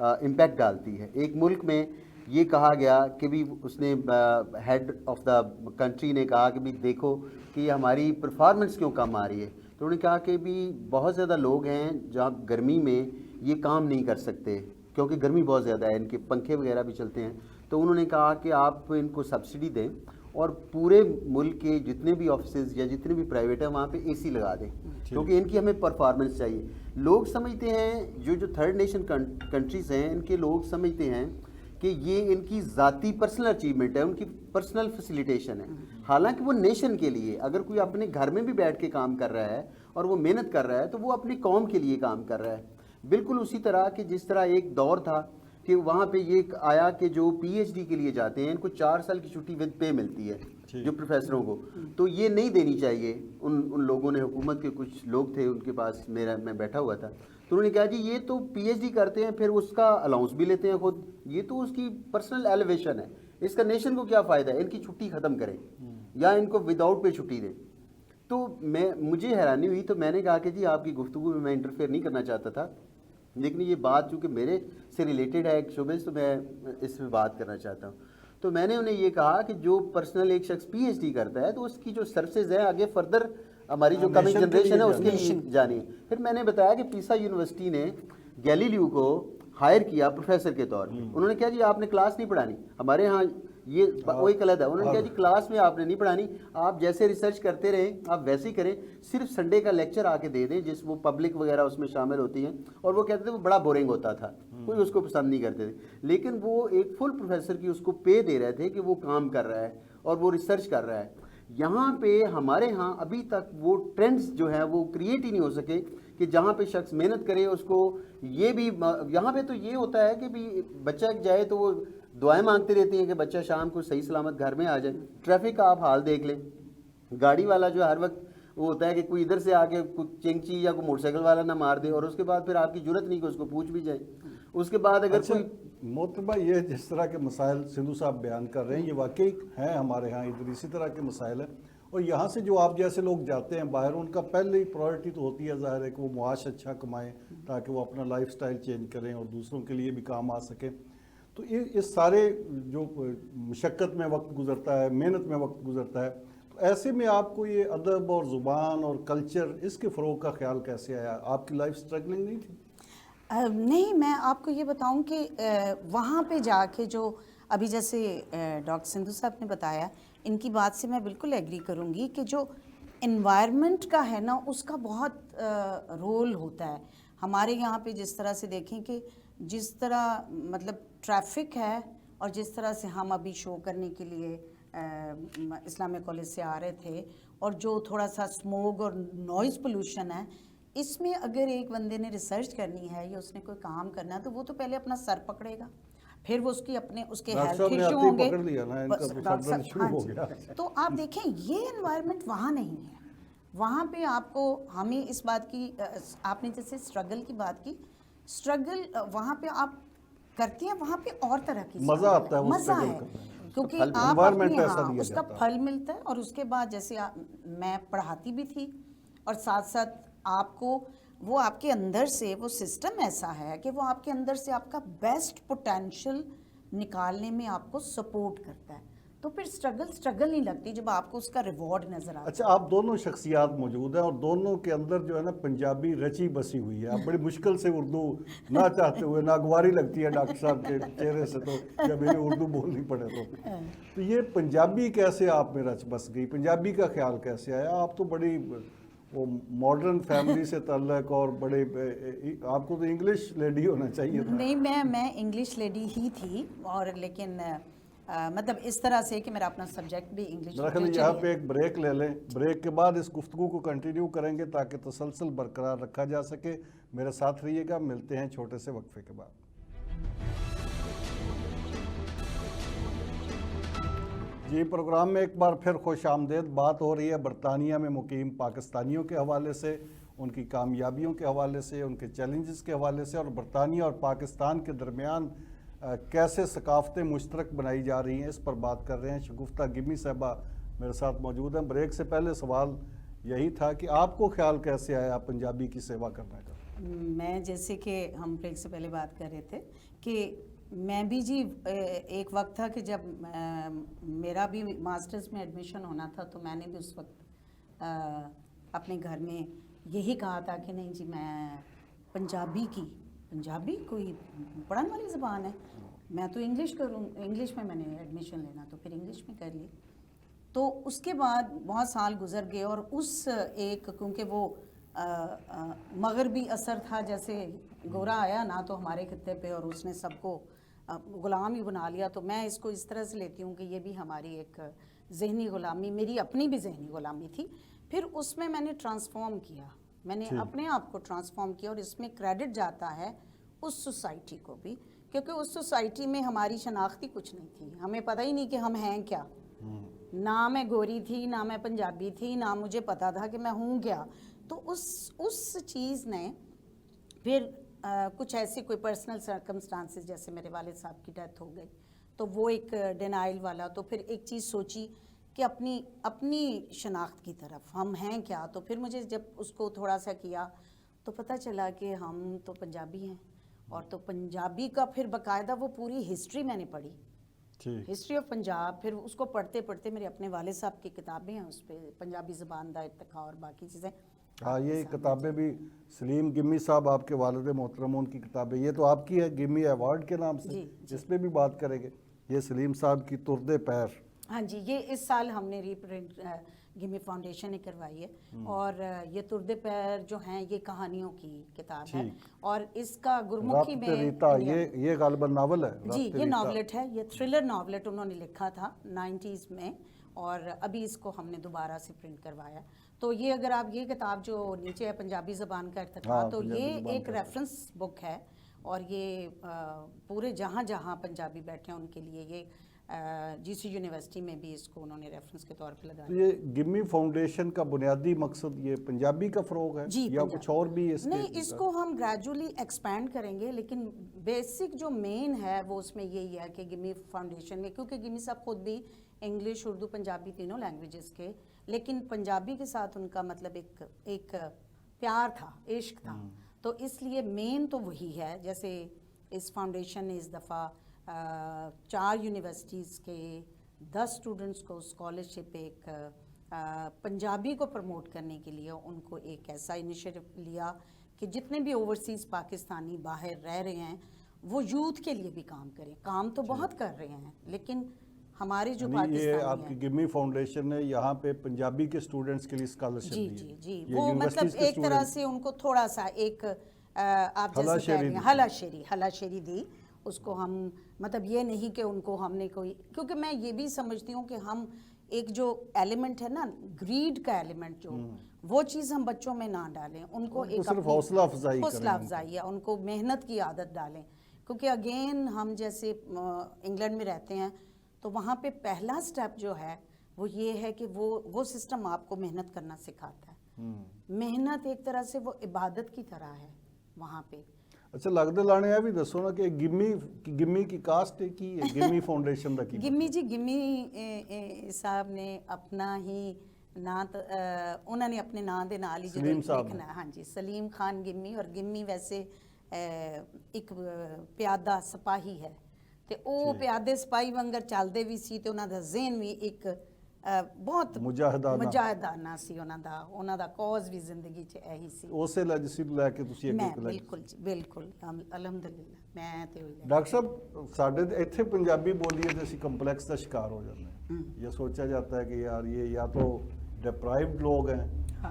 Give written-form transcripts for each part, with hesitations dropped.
Impact ڈالتی ہے. ایک ملک میں یہ کہا گیا کہ بھی اس نے ہیڈ آف دا کنٹری نے کہا کہ بھی دیکھو کہ یہ ہماری پرفارمنس کیوں کم آ رہی ہے. تو انہوں نے کہا کہ بھی بہت زیادہ لوگ ہیں جہاں گرمی میں یہ کام نہیں کر سکتے کیونکہ گرمی بہت زیادہ ہے, ان کے پنکھے وغیرہ بھی چلتے ہیں. تو انہوں نے کہا کہ آپ ان کو سبسڈی دیں اور پورے ملک کے جتنے بھی آفسز یا جتنے بھی پرائیویٹ ہیں وہاں پہ اے سی لگا دیں کیونکہ ان کی ہمیں پرفارمنس چاہیے. لوگ سمجھتے ہیں جو تھرڈ نیشن کنٹریز ہیں ان کے لوگ سمجھتے ہیں کہ یہ ان کی ذاتی پرسنل اچیومنٹ ہے, ان کی پرسنل فیسیلیٹیشن ہے. حالانکہ وہ نیشن کے لیے, اگر کوئی اپنے گھر میں بھی بیٹھ کے کام کر رہا ہے اور وہ محنت کر رہا ہے تو وہ اپنی قوم کے لیے کام کر رہا ہے. بالکل اسی طرح کہ جس طرح ایک دور تھا کہ وہاں پہ یہ آیا کہ جو پی ایچ ڈی کے لیے جاتے ہیں ان کو 4 سال کی چھٹی ود پے ملتی ہے جو پروفیسروں کو, تو یہ نہیں دینی چاہیے. ان لوگوں نے, حکومت کے کچھ لوگ تھے ان کے پاس, میں بیٹھا ہوا تھا, تو انہوں نے کہا جی یہ تو پی ایچ ڈی کرتے ہیں پھر اس کا الاؤنس بھی لیتے ہیں خود, یہ تو اس کی پرسنل ایلیویشن ہے, اس کا نیشن کو کیا فائدہ ہے, ان کی چھٹی ختم کریں یا ان کو وداؤٹ پے چھٹی دیں. تو مجھے حیرانی ہوئی, تو میں نے کہا کہ جی آپ کی گفتگو میں انٹرفیئر نہیں کرنا چاہتا تھا, لیکن یہ بات چونکہ میرے سے ریلیٹڈ ہے ایک شعبے سے تو میں اس میں بات کرنا چاہتا ہوں. تو میں نے انہیں یہ کہا کہ جو پرسنل ایک شخص پی ایچ ڈی کرتا ہے تو اس کی جو سروسز ہیں آگے فردر ہماری جو کمنگ جنریشن ہے اس کے لیے جانی ہے. پھر میں نے بتایا کہ پیسا یونیورسٹی نے گیلیلیو کو ہائر کیا پروفیسر کے طور پہ. انہوں نے کہا جی آپ نے کلاس نہیں پڑھانی, ہمارے ہاں یہ وہی غلط ہے. انہوں نے کہا جی کلاس میں آپ نے نہیں پڑھانی, آپ جیسے ریسرچ کرتے رہیں آپ ویسے ہی کریں, صرف سنڈے کا لیکچر آ کے دے دیں جس وہ پبلک وغیرہ اس میں شامل ہوتی ہیں. اور وہ کہتے تھے وہ بڑا بورنگ ہوتا تھا, کوئی اس کو پسند نہیں کرتے تھے, لیکن وہ ایک فل پروفیسر کی اس کو پے دے رہے تھے کہ وہ کام کر رہا ہے اور وہ ریسرچ کر رہا ہے. یہاں پہ ہمارے ہاں ابھی تک وہ ٹرینڈز جو ہیں وہ کریٹ ہی نہیں ہو سکے کہ جہاں پہ شخص محنت کرے اس کو یہ بھی. یہاں پہ تو یہ ہوتا ہے کہ بھی بچہ جائے تو وہ دعائیں مانگتے رہتی ہیں کہ بچہ شام کو صحیح سلامت گھر میں آ جائے. ٹریفک کا آپ حال دیکھ لیں, گاڑی والا جو ہر وقت وہ ہوتا ہے کہ کوئی ادھر سے آ کے چنگچی یا کوئی موٹر سائیکل والا نہ مار دے, اور اس کے بعد پھر آپ کی ضرورت نہیں کہ اس کو پوچھ بھی جائے. اس کے بعد اگر کوئی محترمہ یہ جس طرح کے مسائل سندھو صاحب بیان کر رہے ہیں یہ واقعی ہیں ہمارے ہاں ادھر اسی طرح کے مسائل ہیں. اور یہاں سے جو آپ جیسے لوگ جاتے ہیں باہر, ان کا پہلے ہی پرائرٹی تو ہوتی ہے ظاہر ہے کہ وہ معاش اچھا کمائیں تاکہ وہ اپنا لائف سٹائل چینج کریں اور دوسروں کے لیے بھی کام آ سکیں. تو اس سارے جو مشقت میں وقت گزرتا ہے, محنت میں وقت گزرتا ہے, تو ایسے میں آپ کو یہ ادب اور زبان اور کلچر اس کے فروغ کا خیال کیسے آیا؟ آپ کی لائف سٹرگلنگ نہیں تھی؟ نہیں, میں آپ کو یہ بتاؤں کہ وہاں پہ جا کے جو ابھی جیسے ڈاکٹر سندھو صاحب نے بتایا, ان کی بات سے میں بالکل ایگری کروں گی کہ جو انوائرمنٹ کا ہے نا اس کا بہت رول ہوتا ہے. ہمارے یہاں پہ جس طرح سے دیکھیں کہ جس طرح مطلب ٹریفک ہے اور جس طرح سے ہم ابھی شو کرنے کے لیے اسلامیہ کالج سے آ رہے تھے, اور جو تھوڑا سا اسموگ اور نوائز پولوشن ہے, اس میں اگر ایک بندے نے ریسرچ کرنی ہے یا اس نے کوئی کام کرنا ہے تو وہ تو پہلے اپنا سر پکڑے گا, پھر وہ اس کی اس کے ہیلتھ ایشو ہوں گے. تو آپ دیکھیں یہ انوائرمنٹ وہاں نہیں ہے. وہاں پہ آپ کو ہمیں اس بات کی, آپ نے جیسے اسٹرگل کی بات کی, اسٹرگل وہاں پہ آپ کرتے ہیں, وہاں پہ اور طرح کی مزہ آتا ہے, مزہ ہے کیونکہ آپ اپنے اس کا پھل ملتا ہے. اور اس کے بعد جیسے میں پڑھاتی بھی تھی اور ساتھ ساتھ آپ کو وہ آپ کے اندر سے وہ سسٹم ایسا ہے کہ وہ آپ کے اندر سے آپ کا بیسٹ پوٹینشیل نکالنے میں آپ کو سپورٹ کرتا ہے. تو پھر اسٹرگل نہیں لگتی جب آپ کو اس کا ریوارڈ نظر آتا ہے. اچھا, آپ دونوں شخصیات موجود ہیں اور دونوں کے اندر جو ہے نا پنجابی رچی بسی ہوئی ہے. آپ بڑی مشکل سے اردو نہ چاہتے ہوئے ناگواری لگتی ہے ڈاکٹر صاحب کے چہرے سے تو جب انہیں اردو بولنی پڑے تو یہ پنجابی کیسے آپ میں رچ بس گئی, پنجابی کا خیال کیسے آیا؟ آپ تو بڑی وہ ماڈرن فیملی سے تعلق اور بڑے, آپ کو تو انگلش لیڈی ہونا چاہیے تھا. نہیں, میں انگلش لیڈی ہی تھی, اور لیکن مطلب اس طرح سے کہ میرا اپنا سبجیکٹ بھی انگلش. یہاں پہ ایک بریک لے لیں, بریک کے بعد اس گفتگو کو کنٹینیو کریں گے تاکہ تسلسل برقرار رکھا جا سکے. میرے ساتھ رہیے گا, ملتے ہیں چھوٹے سے وقفے کے بعد. جی, پروگرام میں ایک بار پھر خوش آمدید. بات ہو رہی ہے برطانیہ میں مقیم پاکستانیوں کے حوالے سے, ان کی کامیابیوں کے حوالے سے, ان کے چیلنجز کے حوالے سے, اور برطانیہ اور پاکستان کے درمیان کیسے ثقافتیں مشترک بنائی جا رہی ہیں, اس پر بات کر رہے ہیں. شگفتہ گمی صاحبہ میرے ساتھ موجود ہیں. بریک سے پہلے سوال یہی تھا کہ آپ کو خیال کیسے آیا پنجابی کی سیوا کرنے کا؟ میں جیسے کہ ہم بریک سے پہلے بات کر رہے تھے کہ میں بھی جی ایک وقت تھا کہ جب میرا بھی ماسٹرز میں ایڈمیشن ہونا تھا تو میں نے بھی اس وقت اپنے گھر میں یہی کہا تھا کہ نہیں جی میں پنجابی کوئی پڑھنے والی زبان ہے، میں تو انگلش کروں، انگلش میں نے ایڈمیشن لینا تو پھر انگلش میں کر لی. تو اس کے بعد بہت سال گزر گئے اور اس ایک کیونکہ وہ مغربی اثر تھا، جیسے گورا آیا نا تو ہمارے خطے پہ اور اس نے سب کو غلام ہی بنا لیا. تو میں اس کو اس طرح سے لیتی ہوں کہ یہ بھی ہماری ایک ذہنی غلامی، میری اپنی بھی ذہنی غلامی تھی. پھر اس میں نے ٹرانسفارم کیا، میں نے اپنے آپ کو ٹرانسفارم کیا، اور اس میں کریڈٹ جاتا ہے اس سوسائٹی کو بھی، کیونکہ اس سوسائٹی میں ہماری شناختی کچھ نہیں تھی، ہمیں پتہ ہی نہیں کہ ہم ہیں کیا. نہ میں گوری تھی، نہ میں پنجابی تھی، نہ مجھے پتا تھا کہ میں ہوں کیا. تو اس چیز نے پھر کچھ ایسی کوئی پرسنل سرکمسٹانسز، جیسے میرے والد صاحب کی ڈیتھ ہو گئی تو وہ ایک ڈینائل والا، تو پھر ایک چیز سوچی کہ اپنی شناخت کی طرف ہم ہیں کیا. تو پھر مجھے جب اس کو تھوڑا سا کیا تو پتہ چلا کہ ہم تو پنجابی ہیں، اور تو پنجابی کا پھر باقاعدہ وہ پوری ہسٹری میں نے پڑھی، ہسٹری آف پنجاب. پھر اس کو پڑھتے پڑھتے میرے اپنے والد صاحب کی کتابیں ہیں اس پہ، پنجابی زبان دا ارتقاء اور باقی چیزیں. ہاں یہ کتابیں بھی سلیم گمی صاحب آپ کے والد محترم، ان کی کتابیں، یہ تو آپ کی ہے گمی ایوارڈ کے نام سے، اس پہ بھی بات کریں گے. یہ سلیم صاحب کی تردے پیر، ہاں جی، یہ اس سال ہم نے ریپرنٹ گمی فاؤنڈیشن نے کروائی ہے. اور یہ تردے پیر جو ہیں یہ کہانیوں کی کتاب ہے، اور اس کا گرمکھی میں ریتا یہ غالباً ناول ہے جی، یہ ناولٹ ہے، یہ تھرلر ناولٹ انہوں نے لکھا تھا 90s میں، اور ابھی اس کو ہم نے دوبارہ سے پرنٹ کروایا. تو یہ اگر آپ یہ کتاب جو نیچے ہے پنجابی زبان کا ارتقاء، تو یہ ایک ریفرنس بک ہے، اور یہ پورے جہاں جہاں پنجابی بیٹھے ہیں ان کے لیے، یہ جی سی یونیورسٹی میں بھی اس کو انہوں نے ریفرنس کے طور پہ لگایا. یہ گمی فاؤنڈیشن کا بنیادی مقصد یہ پنجابی کا فروغ ہے یا کچھ اور بھی؟ اس کو ہم گریجولی ایکسپینڈ کریں گے، لیکن بیسک جو مین ہے وہ اس میں یہی ہے کہ گمی فاؤنڈیشن میں، کیونکہ گمی صاحب خود بھی انگلش، اردو، پنجابی تینوں لینگویجز کے، لیکن پنجابی کے ساتھ ان کا مطلب ایک پیار تھا، عشق تھا. تو اس لیے مین تو وہی ہے. جیسے اس فاؤنڈیشن نے اس دفعہ 4 یونیورسٹیز کے 10 اسٹوڈنٹس کو اسکالرشپ، ایک پنجابی کو پروموٹ کرنے کے لیے ان کو ایک ایسا انیشیٹو لیا کہ جتنے بھی اوورسیز پاکستانی باہر رہ رہے ہیں وہ یوتھ کے لیے بھی کام کریں. کام تو بہت کر رہے ہیں، لیکن ہمارے جو پاکستانی یہ آپ کی گمی فاؤنڈیشن نے یہاں پہ پنجابی کے اسٹوڈنٹس کے لیے اسکالرشپ دی ہے. جی وہ مطلب ایک طرح سے ان کو تھوڑا سا ایک آپ جیسے کہہ رہے ہیں ہلا شیری دی اس کو. ہم مطلب یہ نہیں کہ ان کو ہم نے کوئی، کیونکہ میں یہ بھی سمجھتی ہوں کہ ہم ایک جو ایلیمنٹ ہے نا، گریڈ کا ایلیمنٹ، جو وہ چیز ہم بچوں میں نہ ڈالیں. ان کو ایک صرف حوصلہ افزائی ہے، ان کو محنت کی عادت ڈالیں. کیونکہ اگین ہم جیسے انگلینڈ میں رہتے ہیں تو وہاں پہ پہلا سٹیپ جو ہے وہ یہ ہے کہ وہ سسٹم آپ کو محنت کرنا سکھاتا ہے. محنت ایک طرح سے وہ عبادت کی طرح ہے وہاں پہ. اچھا لگتے لانے یہ بھی دسو نا کہ گمی کی کاسٹ کی ہے، گمی فاؤنڈیشن دا کی گمی جی، گمی صاحب نے اپنا ہی نا، انہوں نے اپنے نا دے نال ہی لکھنا ہے. ہاں جی، سلیم خان گمی. اور گمی ویسے ایک پیادہ سپاہی ہے، تے او پیادے سپاہی وانگر چلدے بھی سی، تے انہاں دا ذہن بھی ایک بہت مجاہدانہ سی. انہاں دا کوز بھی زندگی چ ایہی سی. اسے لیجسی لے کے تسی اگے چلے. بالکل جی، بالکل، الحمدللہ. میں تے ہوئی ڈاکٹر صاحب ساڈے ایتھے پنجابی بولیے تے اسی کمپلیکس دا شکار ہو جاتے ہیں. یہ سوچا جاتا ہے کہ یار یہ یا تو ڈپرائیوڈ لوگ ہیں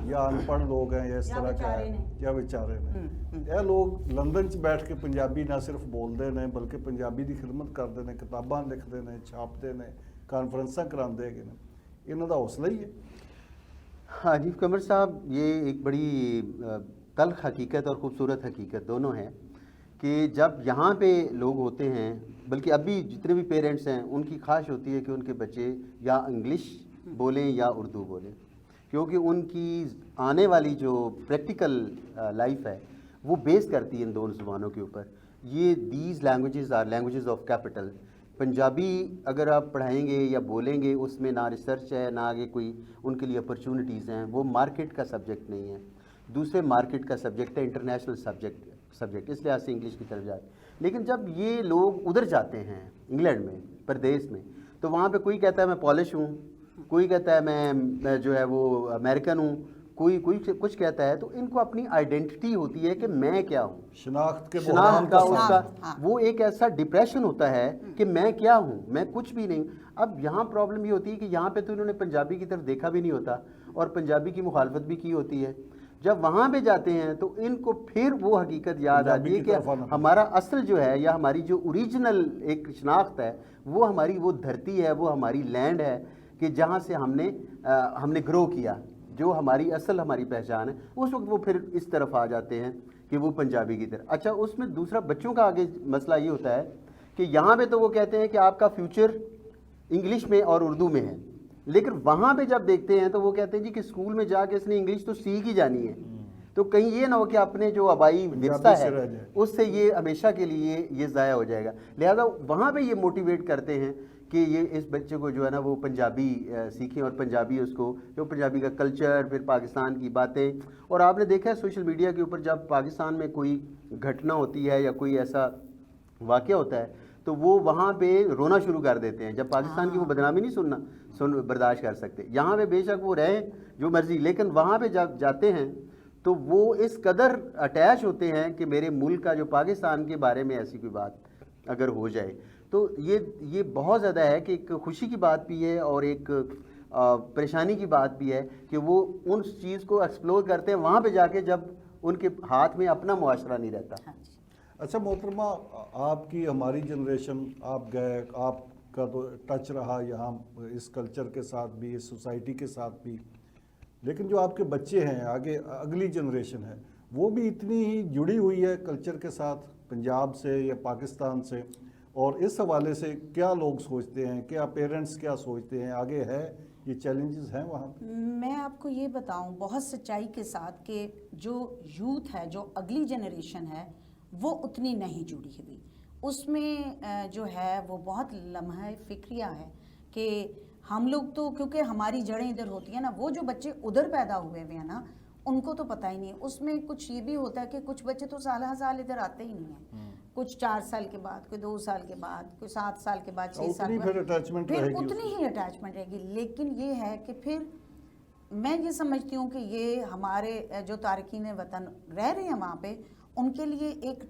یا ان پڑھ لوگ ہیں یا اس طرح کا ہے یا بیچارے ہیں. یہ لوگ لندن چ بیٹھ کے پنجابی نہ صرف بولتے ہیں بلکہ پنجابی دی خدمت کرتے ہیں، کتاباں لکھتے ہیں، چھاپتے ہیں، کانفرنساں کراندے ہیں. انہوں دا حوصلہ ہی ہے. ہاں جی قمر صاحب، یہ ایک بڑی تلخ حقیقت اور خوبصورت حقیقت دونوں ہے کہ جب یہاں پہ لوگ ہوتے ہیں، بلکہ ابھی جتنے بھی پیرنٹس ہیں ان کی خواہش ہوتی ہے کہ ان کے بچے یا انگلش بولیں یا اردو بولیں، کیونکہ ان کی آنے والی جو پریکٹیکل لائف ہے وہ بیس کرتی ہے ان دونوں زبانوں کے اوپر. یہ these languages are languages of capital. Punjabi اگر آپ پڑھائیں گے یا بولیں گے اس میں نہ ریسرچ ہے، نہ آگے کوئی ان کے لیے اپرچونٹیز ہیں، وہ مارکیٹ کا سبجیکٹ نہیں ہے. دوسرے مارکیٹ کا سبجیکٹ ہے, انٹرنیشنل سبجیکٹ, اس لحاظ سے انگلش کی طرف جاتے ہیں. لیکن جب یہ لوگ ادھر جاتے ہیں انگلینڈ میں, پردیس میں, تو وہاں پہ کوئی کہتا ہے میں پالش ہوں, کوئی کہتا ہے میں جو ہے وہ امریکن ہوں, کوئی کچھ کہتا ہے. تو ان کو اپنی آئیڈینٹی ہوتی ہے کہ میں کیا ہوں, شناخت کے شناخت کا اس کا ہاں. وہ ایک ایسا ڈپریشن ہوتا ہے کہ میں کیا ہوں, میں کچھ بھی نہیں. اب یہاں پرابلم یہ ہوتی ہے کہ یہاں پہ تو انہوں نے پنجابی کی طرف دیکھا بھی نہیں ہوتا اور پنجابی کی مخالفت بھی کی ہوتی ہے. جب وہاں پہ جاتے ہیں تو ان کو پھر وہ حقیقت یاد آتی ہے کہ ہمارا اصل جو ہے یا ہماری جو اوریجنل ایک شناخت ہے وہ ہماری وہ دھرتی ہے, وہ ہماری لینڈ ہے کہ جہاں سے ہم نے گرو کیا, جو ہماری اصل ہماری پہچان ہے. اس وقت وہ پھر اس طرف آ جاتے ہیں کہ وہ پنجابی کی طرف. اچھا, اس میں دوسرا بچوں کا آگے مسئلہ یہ ہوتا ہے کہ یہاں پہ تو وہ کہتے ہیں کہ آپ کا فیوچر انگلش میں اور اردو میں ہے, لیکن وہاں پہ جب دیکھتے ہیں تو وہ کہتے ہیں جی کہ اسکول میں جا کے اس نے انگلش تو سیکھ ہی جانی ہے, تو کہیں یہ نہ ہو کہ اپنے جو آبائی ورثہ ہے اس سے یہ ہمیشہ کے لیے یہ ضائع ہو جائے گا. لہذا وہاں پہ یہ موٹیویٹ کرتے ہیں کہ یہ اس بچے کو جو ہے نا وہ پنجابی سیکھیں اور پنجابی اس کو جو پنجابی کا کلچر, پھر پاکستان کی باتیں. اور آپ نے دیکھا ہے سوشل میڈیا کے اوپر جب پاکستان میں کوئی گھٹنا ہوتی ہے یا کوئی ایسا واقعہ ہوتا ہے تو وہ وہاں پہ رونا شروع کر دیتے ہیں. جب پاکستان کی وہ بدنامی نہیں برداشت کر سکتے. یہاں پہ بے شک وہ رہیں جو مرضی, لیکن وہاں پہ جب جاتے ہیں تو وہ اس قدر اٹیچ ہوتے ہیں کہ میرے ملک کا جو پاکستان کے بارے میں ایسی کوئی بات اگر ہو جائے تو یہ بہت زیادہ ہے کہ ایک خوشی کی بات بھی ہے اور ایک پریشانی کی بات بھی ہے کہ وہ ان چیز کو ایکسپلور کرتے ہیں وہاں پہ جا کے جب ان کے ہاتھ میں اپنا معاشرہ نہیں رہتا. اچھا محترمہ, آپ کی ہماری جنریشن, آپ گئے, آپ کا تو ٹچ رہا یہاں اس کلچر کے ساتھ بھی, اس سوسائٹی کے ساتھ بھی, لیکن جو آپ کے بچے ہیں, آگے اگلی جنریشن ہے, وہ بھی اتنی ہی جڑی ہوئی ہے کلچر کے ساتھ پنجاب سے یا پاکستان سے. اور اس حوالے سے کیا لوگ سوچتے ہیں, کیا پیرنٹس کیا سوچتے ہیں, آگے ہے یہ چیلنجز ہیں وہاں پہ؟ میں آپ کو یہ بتاؤں بہت سچائی کے ساتھ کہ جو یوتھ ہے, جو اگلی جنریشن ہے, وہ اتنی نہیں جڑی ہوئی. اس میں جو ہے وہ بہت لمحہ فکریہ ہے کہ ہم لوگ تو کیونکہ ہماری جڑیں ادھر ہوتی ہیں نا, وہ جو بچے ادھر پیدا ہوئے ہوئے ہیں نا ان کو تو پتہ ہی نہیں. اس میں کچھ یہ بھی ہوتا ہے کہ کچھ بچے تو سال ہر سال ادھر آتے ہی نہیں ہیں, کچھ 4 سال کے بعد, کوئی 2 سال کے بعد, کوئی 7 سال کے بعد, 6 سال کے بعد, پھر اتنی ہی اٹیچمنٹ رہے گی. لیکن یہ ہے کہ پھر میں یہ سمجھتی ہوں کہ یہ ہمارے جو تارکین وطن رہ رہے ہیں وہاں پہ, ان کے لیے ایک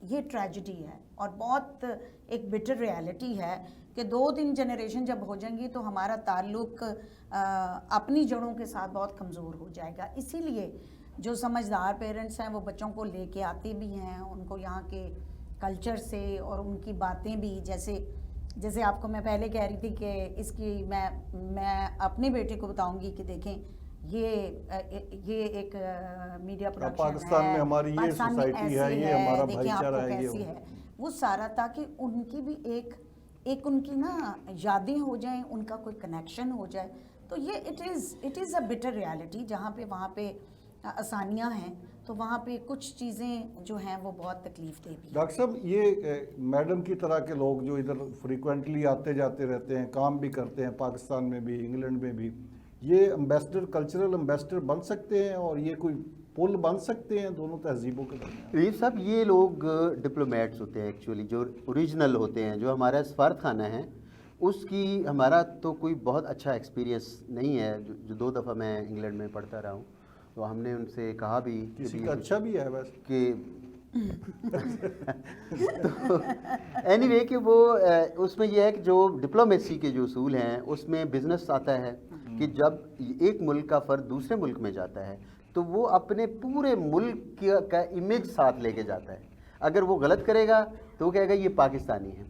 یہ ٹریجڈی ہے اور بہت ایک بٹر ریالٹی ہے کہ 2-3 جنریشن جب ہو جائیں گی تو ہمارا تعلق اپنی جڑوں کے ساتھ بہت کمزور ہو جائے گا. اسی لیے جو سمجھدار پیرنٹس ہیں وہ بچوں کو لے کے آتے بھی ہیں, ان کو یہاں کے کلچر سے اور ان کی باتیں بھی, جیسے آپ کو میں پہلے کہہ رہی تھی کہ اس کی میں اپنے بیٹے کو بتاؤں گی کہ دیکھیں یہ ایک میڈیا پروڈکشن ہے, پاکستان میں ہماری یہ سوسائٹی ہے, یہ ہمارا بھائی چارہ ہے, کیسی ہے وہ سارا, تاکہ ان کی بھی ایک ان کی نا یادیں ہو جائیں, ان کا کوئی کنیکشن ہو جائے. تو یہ it is a butter reality. جہاں پہ وہاں پہ آسانیاں ہیں تو وہاں پہ کچھ چیزیں جو ہیں وہ بہت تکلیف دہ بھی. ڈاکٹر صاحب, یہ میڈم کی طرح کے لوگ جو ادھر فریکوینٹلی آتے جاتے رہتے ہیں, کام بھی کرتے ہیں پاکستان میں بھی, انگلینڈ میں بھی, یہ امبیسڈر, کلچرل امبیسڈر بن سکتے ہیں اور یہ کوئی پل بن سکتے ہیں دونوں تہذیبوں کے درمیان؟ رئیف صاحب, یہ لوگ ڈپلومیٹس ہوتے ہیں ایکچولی, جو اوریجنل ہوتے ہیں. جو ہمارا سفارت خانہ ہے اس کی ہمارا تو کوئی بہت اچھا ایکسپیرینس نہیں ہے. جو 2 دفعہ میں انگلینڈ میں پڑھتا رہا ہوں تو ہم نے ان سے کہا بھی کسی کا اچھا بھی ہے ویسے کہ اینی وے کہ وہ اس میں یہ ہے کہ جو ڈپلومیسی کے جو اصول ہیں اس میں بزنس آتا ہے کہ جب ایک ملک کا فرد دوسرے ملک میں جاتا ہے تو وہ اپنے پورے ملک کا امیج ساتھ لے کے جاتا ہے. اگر وہ غلط کرے گا تو وہ کہے گا یہ پاکستانی ہے,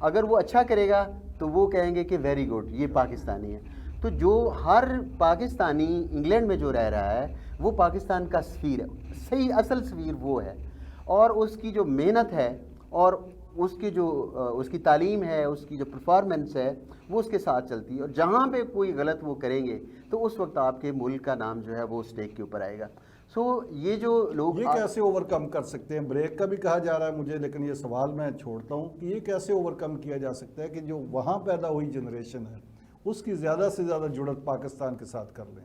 اگر وہ اچھا کرے گا تو وہ کہیں گے کہ ویری گڈ یہ پاکستانی ہے. تو جو ہر پاکستانی انگلینڈ میں جو رہ رہا ہے وہ پاکستان کا سفیر ہے, صحیح اصل سفیر وہ ہے, اور اس کی جو محنت ہے اور اس کی تعلیم ہے, اس کی جو پرفارمنس ہے وہ اس کے ساتھ چلتی ہے. اور جہاں پہ کوئی غلط وہ کریں گے تو اس وقت آپ کے ملک کا نام جو ہے وہ اسٹیک کے اوپر آئے گا. سو یہ جو لوگ یہ کیسے اوور کم کر سکتے ہیں؟ بریک کا بھی کہا جا رہا ہے مجھے, لیکن یہ سوال میں چھوڑتا ہوں کہ یہ کیسے اوور کم کیا جا سکتا ہے کہ جو وہاں پیدا ہوئی جنریشن ہے اس کی زیادہ سے زیادہ جڑت پاکستان کے ساتھ کر لیں.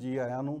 ਜੀ ਆਇਆਂ ਨੂੰ।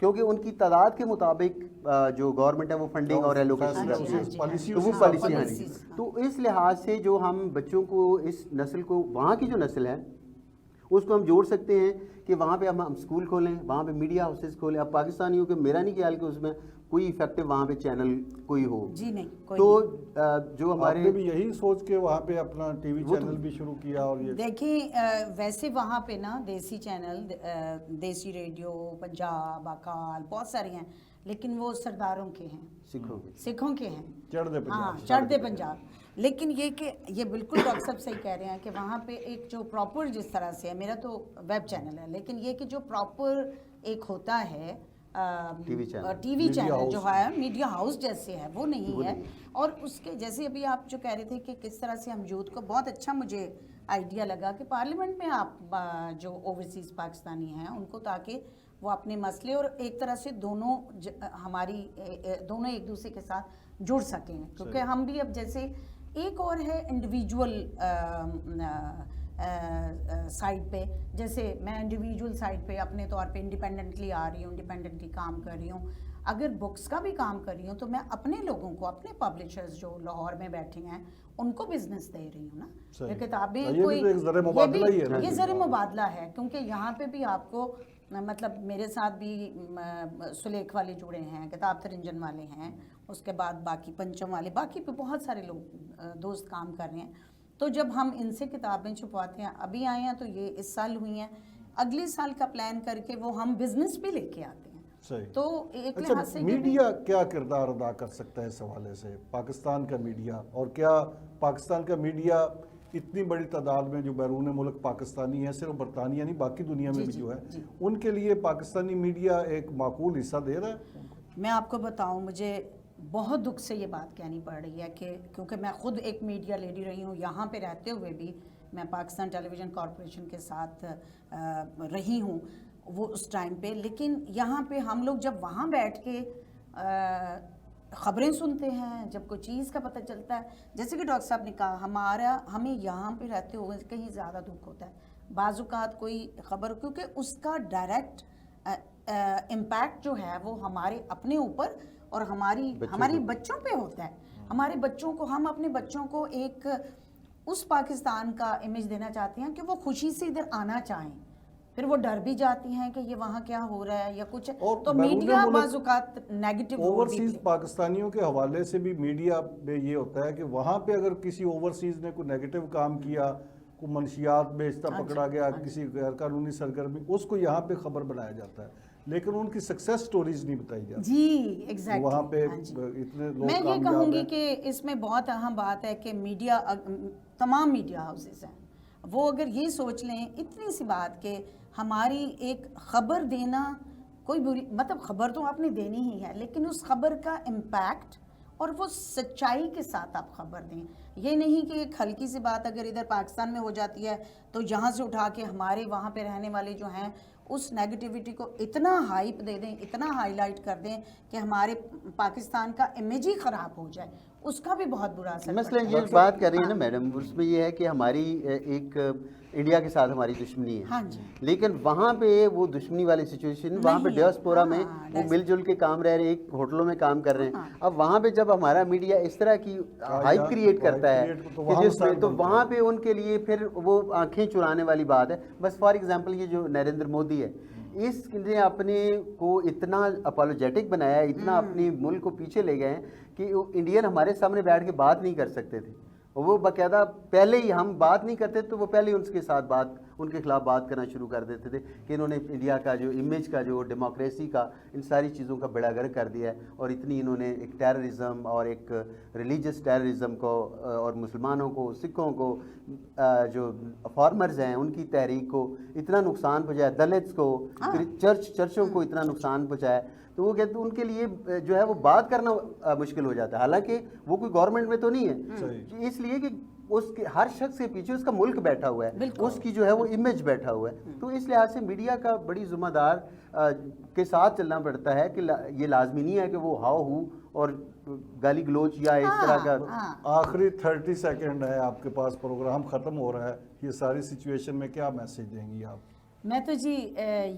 کیونکہ ان کی تعداد کے مطابق جو گورنمنٹ ہے وہ فنڈنگ اور ایلوکیشن کرتی ہے، تو وہ پالیسی ہے۔ تو اس لحاظ سے جو ہم بچوں کو اس نسل کو، وہاں کی جو نسل ہے اس کو ہم جوڑ سکتے ہیں کہ وہاں پہ ہم اسکول کھولیں، وہاں پہ میڈیا ہاؤسز کھولیں۔ اب پاکستانیوں کے میرا نہیں خیال کہ اس میں کوئی افیکٹو وہاں پہ چینل کوئی ہو، جی نہیں، تو جو ہمارے آپ نے بھی یہی سوچ کے وہاں پہ اپنا ٹی وی چینل بھی شروع کیا؟ اور یہ دیکھیں ویسے وہاں پہ نا دیسی چینل، دیسی ریڈیو، پنجاب، اکال، بہت سارے ہیں، لیکن وہ سرداروں کے ہیں، سکھوں کے ہیں، چڑھ دے پنجاب۔ لیکن یہ کہ یہ بالکل ڈاکٹر صاحب صحیح کہہ رہے ہیں کہ وہاں پہ ایک جو پراپر جس طرح سے ہے، میرا تو ویب چینل ہے، لیکن یہ کہ جو پراپر ایک ہوتا ہے ٹی وی چینل جو ہے میڈیا ہاؤس جیسے ہے وہ نہیں ہے۔ اور اس کے جیسے ابھی آپ جو کہہ رہے تھے کہ کس طرح سے ہم یوتھ کو، بہت اچھا مجھے آئیڈیا لگا کہ پارلیمنٹ میں آپ جو اوورسیز پاکستانی ہیں ان کو، تاکہ وہ اپنے مسئلے اور ایک طرح سے دونوں ہماری دونوں ایک دوسرے کے ساتھ جڑ سکیں، کیونکہ ہم بھی اب جیسے ایک اور ہے انڈیویجول سائٹ پہ، جیسے میں انڈیویجول سائٹ پہ اپنے طور پہ انڈیپینڈنٹلی آ رہی ہوں، انڈیپینڈنٹلی کام کر رہی ہوں، اگر بکس کا بھی کام کر رہی ہوں تو میں اپنے لوگوں کو، اپنے پبلشرز جو لاہور میں بیٹھے ہیں ان کو بزنس دے رہی ہوں نا، یہ کتابیں کوئی یہ زر مبادلہ ہے، کیونکہ یہاں پہ بھی آپ کو مطلب میرے ساتھ بھی سلیخ والے جڑے ہیں، کتاب ترنجن والے ہیں، اس کے بعد باقی پنچم والے، باقی پہ بہت سارے لوگ دوست کام کر رہے ہیں۔ تو جب ہم ان سے کتابیں چھپواتے ہیں، ابھی آئے ہیں تو یہ اس سال ہوئی ہیں، اگلے سال کا پلان کر کے وہ ہم بزنس بھی لے کے آتے ہیں۔ تو ایک لحاظ سے میڈیا کیا کردار ادا کر سکتا ہے اس حوالے سے، پاکستان کا میڈیا، اور کیا پاکستان کا میڈیا اتنی بڑی تعداد میں جو بیرون ملک پاکستانی ہیں، صرف برطانیہ نہیں باقی دنیا میں بھی جو ہے، ان کے لیے پاکستانی میڈیا ایک معقول حصہ دے رہا ہے؟ میں آپ کو بتاؤں، مجھے بہت دکھ سے یہ بات کہنی پڑ رہی ہے کہ کیونکہ میں خود ایک میڈیا لیڈی رہی ہوں، یہاں پہ رہتے ہوئے بھی میں پاکستان ٹیلی ویژن کارپوریشن کے ساتھ رہی ہوں وہ اس ٹائم پہ، لیکن یہاں پہ ہم لوگ جب وہاں بیٹھ کے خبریں سنتے ہیں، جب کوئی چیز کا پتہ چلتا ہے، جیسے کہ ڈاکٹر صاحب نے کہا، ہمیں یہاں پہ رہتے ہوئے کہیں زیادہ دکھ ہوتا ہے بعض اوقات کوئی خبر، کیونکہ اس کا ڈائریکٹ امپیکٹ جو ہے وہ ہمارے اپنے اوپر اور ہماری بچوں پہ ہوتا ہے۔ ہمارے بچوں کو، ہم اپنے بچوں کو ایک اس پاکستان کا امیج دینا چاہتے ہیں کہ وہ خوشی سے ادھر آنا چاہیں، پھر وہ ڈر بھی جاتی ہیں کہ یہ وہاں کیا ہو رہا ہے یا کچھ، تو میڈیا بعض اوقات نیگیٹو اوورسیز پاکستانیوں کے حوالے سے بھی میڈیا میں یہ ہوتا ہے کہ وہاں پہ اگر کسی اوورسیز نے کوئی نیگیٹو کام کیا، کوئی منشیات بیچتا پکڑا گیا، کسی غیر قانونی سرگرمی، اس کو یہاں پہ خبر بنایا جاتا ہے، لیکن ان کی سکسیس سٹوریز نہیں بتائی جاتی۔ جی ایگزیکٹلی، وہاں پہ اتنے لوگ میں یہ کہوں گی کہ اس میں بہت اہم بات ہے کہ میڈیا، تمام میڈیا ہاؤسز ہیں وہ اگر یہ سوچ لیں اتنی سی بات کہ ہماری ایک خبر دینا کوئی بری، مطلب خبر تو آپ نے دینی ہی ہے، لیکن اس خبر کا امپیکٹ اور وہ سچائی کے ساتھ آپ خبر دیں، یہ نہیں کہ ایک ہلکی سی بات اگر ادھر پاکستان میں ہو جاتی ہے تو یہاں سے اٹھا کے ہمارے وہاں پہ رہنے والے جو ہیں اس نیگیٹیوٹی کو اتنا ہائپ دے دیں، اتنا ہائی لائٹ کر دیں کہ ہمارے پاکستان کا امیج ہی خراب ہو جائے، اس کا بھی بہت برا اثر مثلا یہ بات کر رہی ہیں نا میڈم، اس میں یہ ہے کہ ہماری ایک انڈیا کے ساتھ ہماری دشمنی ہے، لیکن وہاں پہ وہ دشمنی والی سچویشن، وہاں پہ ڈیاسپورا میں وہ مل جل کے کام رہ رہے، ایک ہوٹلوں میں کام کر رہے ہیں۔ اب وہاں پہ جب ہمارا میڈیا اس طرح کی ہائپ کریٹ کرتا ہے کہ جس میں، تو وہاں پہ ان کے لیے پھر وہ آنکھیں چرانے والی بات ہے۔ بس فار ایگزامپل یہ جو نریندر مودی ہے، اس نے اپنے کو اتنا اپالوجیٹک بنایا ہے، اتنا اپنی ملک کو پیچھے لے گئے ہیں کہ انڈین ہمارے سامنے بیٹھ کے بات نہیں کر سکتے تھے، وہ باقاعدہ پہلے ہی ہم بات نہیں کرتے تو وہ پہلے ہی ان کے ساتھ ان کے خلاف بات کرنا شروع کر دیتے تھے کہ انہوں نے انڈیا کا جو امیج کا، جو ڈیموکریسی کا، ان ساری چیزوں کا بیڑا گرک کر دیا ہے، اور اتنی انہوں نے ایک ٹیررزم اور ایک ریلیجس ٹیررزم کو، اور مسلمانوں کو، سکھوں کو، جو فارمرز ہیں ان کی تحریک کو اتنا نقصان پہنچایا، دلتس کو، چرچوں کو اتنا نقصان پہنچایا، تو وہ کہتے ہیں ان کے لیے جو ہے وہ بات کرنا مشکل ہو جاتا ہے، حالانکہ وہ کوئی گورنمنٹ میں تو نہیں ہے، اس لیے کہ اس کے ہر شخص کے پیچھے اس کا ملک بیٹھا ہوا ہے، اس کی جو ہے وہ امیج بیٹھا ہوا ہے۔ تو اس لحاظ سے میڈیا کا بڑی ذمہ دار کے ساتھ چلنا پڑتا ہے کہ یہ لازمی نہیں ہے کہ وہ ہاؤ ہو اور گالی گلوچ یا اس طرح کا۔ آخری 30 سیکنڈ ہے آپ کے پاس، پروگرام ختم ہو رہا ہے، یہ ساری سچویشن میں کیا میسج دیں گی آپ؟ میں تو جی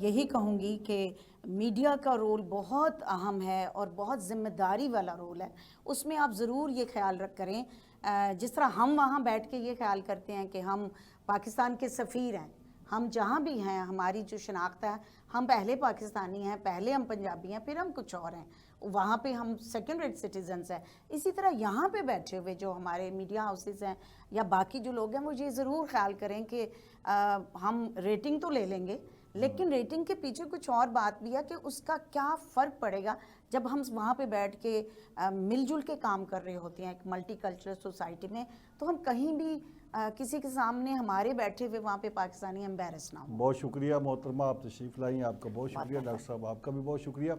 یہی کہوں گی کہ میڈیا کا رول بہت اہم ہے اور بہت ذمہ داری والا رول ہے. اس میں آپ ضرور یہ خیال کریں جس طرح ہم وہاں بیٹھ کے یہ خیال کرتے ہیں کہ ہم پاکستان کے سفیر ہیں, ہم جہاں بھی ہیں ہماری جو شناخت ہے ہم پہلے پاکستانی ہیں, پہلے ہم پنجابی ہیں, پھر ہم کچھ اور ہیں, وہاں پہ ہم سیکنڈ ریٹ سٹیزنس ہیں. اسی طرح یہاں پہ بیٹھے ہوئے جو ہمارے میڈیا ہاؤسز ہیں یا باقی جو لوگ ہیں وہ یہ ضرور خیال کریں کہ ہم ریٹنگ تو لے لیں گے لیکن ریٹنگ کے پیچھے کچھ اور بات بھی ہے کہ اس کا کیا فرق پڑے گا جب ہم وہاں پہ بیٹھ کے مل جل کے کام کر رہے ہوتے ہیں ایک ملٹی کلچرل سوسائٹی میں, تو ہم کہیں بھی کسی کے سامنے ہمارے بیٹھے ہوئے وہاں پہ پاکستانی امبیرس نہ ہوں. بہت شکریہ محترمہ, آپ تشریف لائیں, آپ کا بہت شکریہ. ڈاکٹر صاحب آپ کا بھی بہت شکریہ.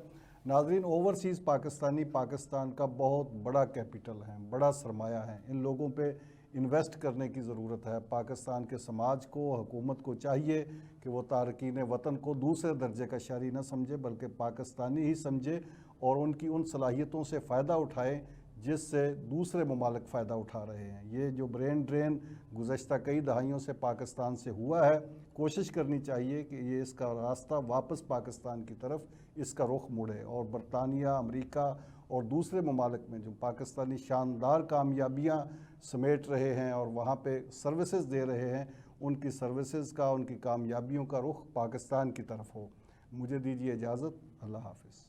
ناظرین, اوورسیز پاکستانی پاکستان کا بہت بڑا کیپٹل ہیں, بڑا سرمایہ ہے, ان لوگوں پہ انویسٹ کرنے کی ضرورت ہے. پاکستان کے سماج کو, حکومت کو چاہیے کہ وہ تارکین وطن کو دوسرے درجے کا شہری نہ سمجھے بلکہ پاکستانی ہی سمجھے اور ان کی ان صلاحیتوں سے فائدہ اٹھائے جس سے دوسرے ممالک فائدہ اٹھا رہے ہیں. یہ جو برین ڈرین گزشتہ کئی دہائیوں سے پاکستان سے ہوا ہے, کوشش کرنی چاہیے کہ یہ اس کا راستہ واپس پاکستان کی طرف اس کا رخ مڑے, اور برطانیہ, امریکہ اور دوسرے ممالک میں جو پاکستانی شاندار کامیابیاں سمیٹ رہے ہیں اور وہاں پہ سروسز دے رہے ہیں, ان کی سروسز کا, ان کی کامیابیوں کا رخ پاکستان کی طرف ہو. مجھے دیجیے اجازت. اللہ حافظ.